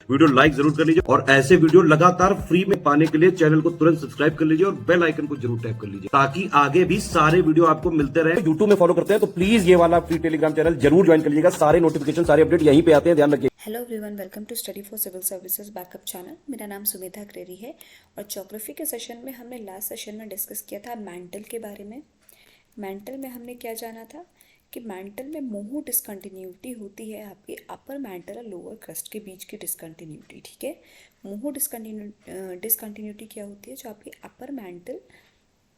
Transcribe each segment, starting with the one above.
Video like जरूर कर लीजिए और ऐसे वीडियो लगातार फ्री में पाने के लिए चैनल को तुरंत सब्सक्राइब कर लीजिए और बेल आइकन को जरूर टैप कर लीजिए ताकि आगे भी सारे वीडियो आपको मिलते रहे। यूट्यूब में फॉलो करते हैं तो प्लीज ये वाला फ्री टेलीग्राम चैनल जरूर ज्वाइन कर लीजिएगा। सारे नोटिफिकेशन सारे अपडेट यहीं पे आते हैं, ध्यान रखिए। Hello everyone, welcome to study for civil services backup channel. मेरा नाम सुमेधा क्रेरी है और ज्योग्राफी के सेशन में हमने लास्ट सेशन में डिस्कस किया था मैंटल के बारे में। मैंटल में हमने क्या जाना था कि मैंटल में मोहू डिसकंटिन्यूटी होती है आपकी अपर मैंटल और लोअर क्रस्ट के बीच की डिसकंटिन्यूटी। ठीक है, मोहू डिसकंटिन्यूटी क्या होती है? जो आपकी अपर मैंटल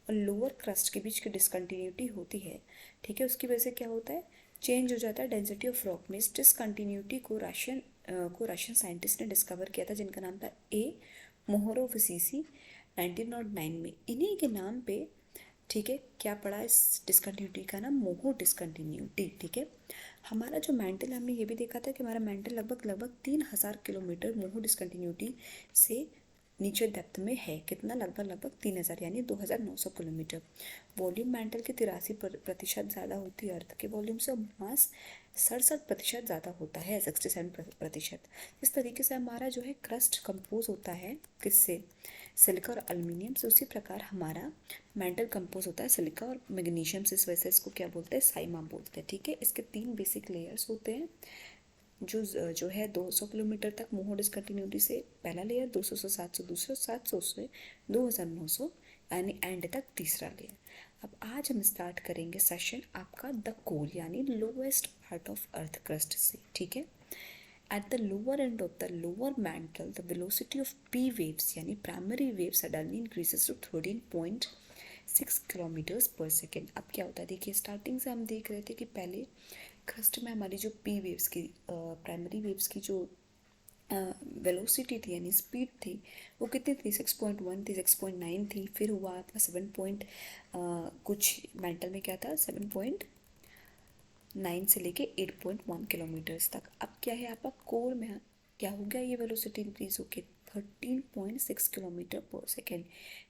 और लोअर क्रस्ट के बीच की डिसकंटिन्यूटी होती है। ठीक है, उसकी वजह से क्या होता है? चेंज हो जाता है डेंसिटी ऑफ रॉक में। इस डिसकंटिन्यूटी को रशियन साइंटिस्ट ने डिस्कवर किया था जिनका नाम था ए मोहोरोविसिसी 1909 में। इन्हीं के नाम पे ठीक है क्या पड़ा इस डिसकंटिन्यूटी का नाम? मोहो डिसकंटिन्यूटी। ठीक है, हमारा जो मेंटल, हमने ये भी देखा था कि हमारा मेंटल लगभग 3000 किलोमीटर मोहो डिसकंटिन्यूटी से नीचे डेप्थ में है। कितना? लगभग 3000 यानी 2900 किलोमीटर। वॉल्यूम मेंटल के 83% ज़्यादा होती है अर्थ के वॉल्यूम से और मास 67% ज़्यादा होता है, 67%। इस तरीके से हमारा जो है क्रस्ट कंपोज होता है किससे? सिलिका और एल्युमिनियम से। उसी प्रकार हमारा मेंटल कंपोज होता है सिलिका और मैग्नीशियम से। इस वजह से इसको क्या बोलते हैं? साइमा बोलते हैं। ठीक है, इसके 3 बेसिक लेयर्स होते हैं जो है 200 किलोमीटर तक मोहो डिसकंटिन्यूटी से पहला लेयर, 200 से 700 दूसरा, 700 से 2900 यानी एंड तक तीसरा लेयर। अब आज हम स्टार्ट करेंगे सेशन आपका द कोर यानी lowest part of earth crust से। ठीक है, at the lower end of the lower mantle the velocity of P waves यानी primary wave suddenly increases to 13.6 kilometres per second. अब क्या होता है? देखिए, स्टार्टिंग से हम देख रहे थे कि पहले क्रस्ट में हमारी जो पी वेव्स की प्राइमरी वेव्स की जो वेलोसिटी थी यानी स्पीड थी वो कितनी थी? 6.1 थी, 6.9 थी, फिर हुआ आपका 7 कुछ मेंटल में क्या था? 7.9 से लेके 8.1 किलोमीटर्स तक। अब क्या है आपका कोर में? क्या हो गया? ये वेलोसिटी इंक्रीज होके 13.6 किलोमीटर पर सेकेंड,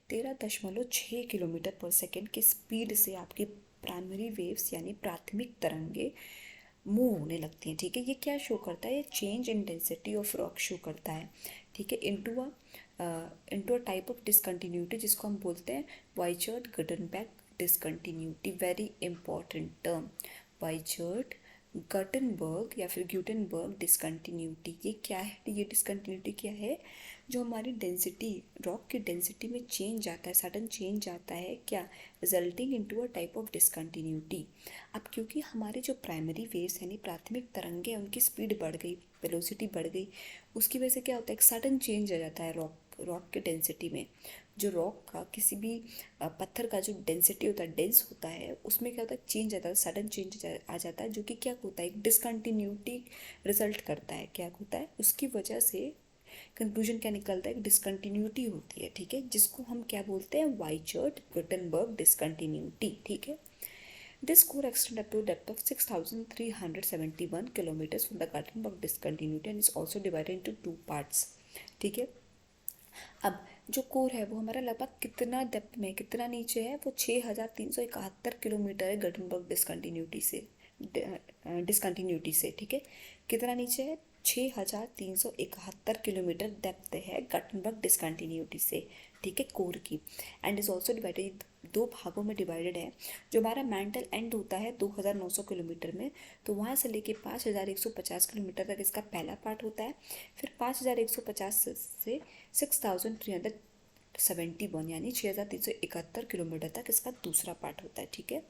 13.6 किलोमीटर पर सेकेंड की स्पीड से आपकी प्राइमरी वेव्स यानी प्राथमिक तरंगे मूव होने लगती हैं। ठीक है, ये क्या शो करता है? ये change in density of rock show करता है। ठीक है, into a type of discontinuity जिसको हम बोलते हैं Wiechert Gutenberg discontinuity. Very important term, Wiechert Gutenberg या फिर ग्यूटेनबर्ग डिसकंटिन्यूटी। ये क्या है? ये डिसकंटिन्यूटी क्या है? जो हमारी डेंसिटी, रॉक की डेंसिटी में चेंज आता है, सडन चेंज आता है क्या? Resulting into a type of discontinuity. अब क्योंकि हमारे जो प्राइमरी वेव्स यानी प्राथमिक तरंगे उनकी स्पीड बढ़ गई, वेलोसिटी बढ़ गई, उसकी वजह से क्या होता है? एक सडन चेंज आ जाता है रॉक के डेंसिटी में। जो रॉक का किसी भी पत्थर का जो डेंसिटी होता है, डेंस होता है, उसमें क्या होता है? चेंज आता है, सडन चेंज आ जाता है, जो कि क्या होता है? एक डिसकंटिन्यूटी रिजल्ट करता है। क्या होता है? उसकी वजह से कंक्लूजन क्या निकलता है? डिसकंटिन्यूटी होती है। ठीक है, जिसको हम क्या बोलते हैं? Wiechert Gutenberg discontinuity. ठीक है, this core extends up to a depth of 6,371 kilometers from the Gartenberg discontinuity and is also divided into 2 parts. ठीक है, अब जो कोर है वो हमारा लगभग कितना डेप्थ में, कितना नीचे है? वो 6,371 किलोमीटर है गटनबर्ग डिसकंटिन्यूटी से। ठीक है, कितना नीचे है? 6,371 किलोमीटर डेप्थ है गटनबर्ग डिसकंटिन्यूटी से। ठीक है, कोर की। एंड इज ऑल्सो डिवाइडेड, 2 भागों में डिवाइडेड है। जो हमारा मेंटल एंड होता है 2900 किलोमीटर में, तो वहाँ से लेके 5150 किलोमीटर तक इसका पहला पार्ट होता है। फिर 5150 से 6371 यानी 6371 किलोमीटर तक इसका दूसरा पार्ट होता है। ठीक है,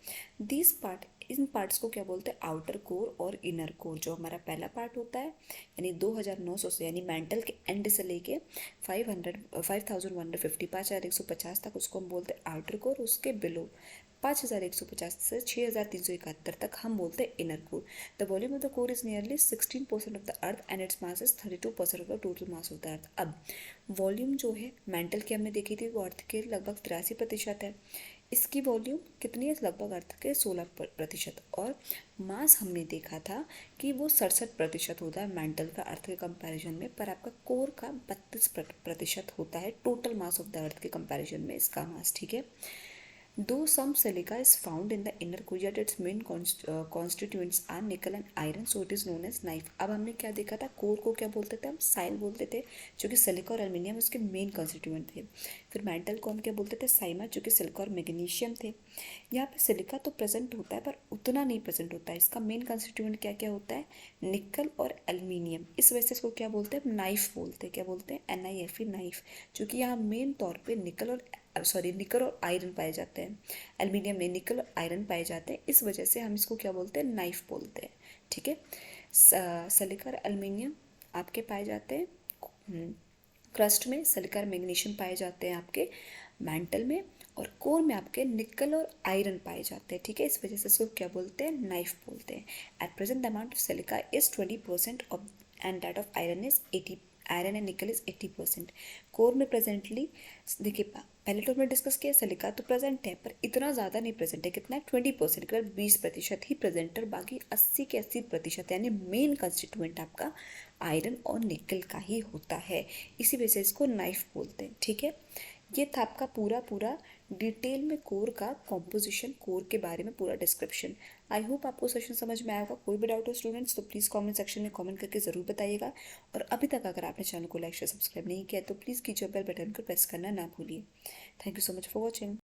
इन पार्ट्स को क्या बोलते हैं? आउटर कोर और इनर कोर। जो हमारा पहला पार्ट होता है यानी 2900 से यानी मेंटल के एंड से लेके 5150 तक उसको हम बोलते हैं आउटर कोर। उसके बिलो 5150 से 6371 तक हम बोलते हैं inner core. The volume of the core is nearly 16% of the earth and its mass is 32% of the total mass of the earth. अब वॉल्यूम जो है मेंटल की हमने देखी थी वो अर्थ के लगभग 83% है। इसकी वॉल्यूम कितनी है? लगभग अर्थ के 16%। और मास हमने देखा था कि वो 67% होता है मेंटल का अर्थ के कंपैरिजन में, पर आपका कोर का 32% होता है total mass of the earth के कंपैरिजन में इसका मास। ठीक है, Though some silica is found in the inner core, yet its main constituents are nickel and iron, so it is known as knife. अब हमने क्या देखा था, कोर को क्या बोलते थे हम, साइल बोलते थे, जो कि सिलिका और एल्यूमिनियम उसके मेन कंस्टिट्यूएंट थे। फिर मेंटल को हम क्या बोलते थे, साइमा, जो कि सिलिका और मैग्नीशियम थे। यहाँ पे सिलिका तो प्रेजेंट होता है पर उतना नहीं प्रेजेंट होता है। इसका मेन कंस्टिट्यूएंट क्या क्या होता है, निकल और एल्यूमिनियम। इस वजह से इसको क्या बोलते हैं, नाइफ बोलते हैं। क्या बोलते हैं, NIFE, नाइफ, क्योंकि यहाँ मेन तौर पे निकल और आयरन पाए जाते हैं। एल्यूमिनियम में निकल और आयरन पाए जाते हैं, इस वजह से हम इसको क्या बोलते हैं, नाइफ बोलते हैं। ठीक है, सिलिका और एल्यूमिनियम आपके पाए जाते हैं क्रस्ट में, सिलिका और मैग्नीशियम पाए जाते हैं आपके मेंटल में, और कोर में आपके निकल और आयरन पाए जाते हैं। ठीक है, इस वजह से इसको क्या बोलते हैं, नाइफ बोलते हैं। At present the amount of silica is 20% of and that of iron is 80, iron and निकल इज 80%। कोर में प्रेजेंटली देखिए, पहले तो हमने डिस्कस किया सिलिका तो प्रेजेंट है पर इतना ज़्यादा नहीं प्रेजेंट है। कितना है, 20%, केवल 20% ही प्रेजेंट है, बाकी 80 के 80% यानी मेन कंस्टिट्यूएंट आपका आयरन और निकल का ही होता है। इसी वजह से इसको नाइफ बोलते हैं। ठीक है, ये था आपका पूरा डिटेल में कोर का कॉम्पोजिशन, कोर के बारे में पूरा डिस्क्रिप्शन। आई होप आपको सेशन समझ में आया होगा। कोई भी डाउट हो स्टूडेंट्स तो प्लीज़ कमेंट सेक्शन में कमेंट करके ज़रूर बताइएगा। और अभी तक अगर आपने चैनल को लाइक शेयर सब्सक्राइब नहीं किया तो प्लीज़ कीजिए, बेल बटन को प्रेस करना ना भूलिए। Thank you so much for watching.